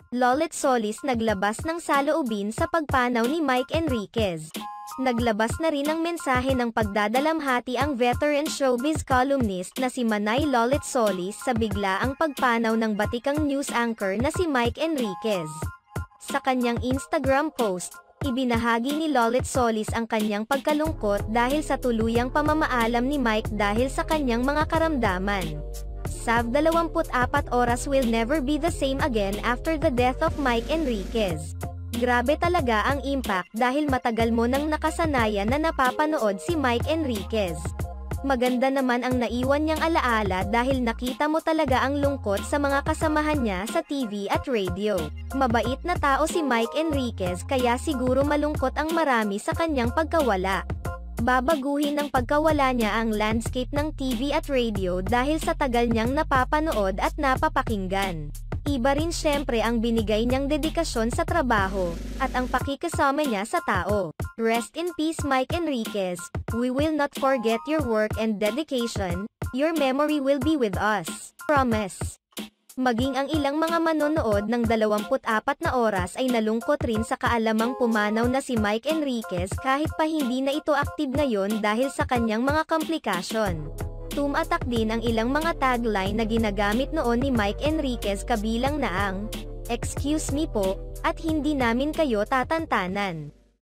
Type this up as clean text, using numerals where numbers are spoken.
Lolit Solis naglabas ng saloobin sa pagpanaw ni Mike Enriquez. Naglabas na rin ng mensahe ng pagdadalamhati ang veteran showbiz columnist na si Manay Lolit Solis sa biglaang pagpanaw ng batikang news anchor na si Mike Enriquez. Sa kanyang Instagram post, ibinahagi ni Lolit Solis ang kanyang pagkalungkot dahil sa tuluyang pamamaalam ni Mike dahil sa kanyang mga karamdaman. Sav 24 oras will never be the same again after the death of Mike Enriquez. Grabe talaga ang impact dahil matagal mo nang nakasanayan na napapanood si Mike Enriquez. Maganda naman ang naiwan niyang alaala dahil nakita mo talaga ang lungkot sa mga kasamahan niya sa TV at radio. Mabait na tao si Mike Enriquez kaya siguro malungkot ang marami sa kanyang pagkawala. Babaguhin ng pagkawala niya ang landscape ng TV at radio dahil sa tagal niyang napapanood at napapakinggan. Iba rin syempre ang binigay niyang dedikasyon sa trabaho, at ang pakikasama niya sa tao. Rest in peace Mike Enriquez, we will not forget your work and dedication, your memory will be with us. Promise. Maging ang ilang mga manonood ng 24 na oras ay nalungkot rin sa kaalamang pumanaw na si Mike Enriquez kahit pa hindi na ito active ngayon dahil sa kanyang mga komplikasyon. Tumatak din ang ilang mga tagline na ginagamit noon ni Mike Enriquez kabilang na ang "Excuse me po" at "Hindi namin kayo tatantanan".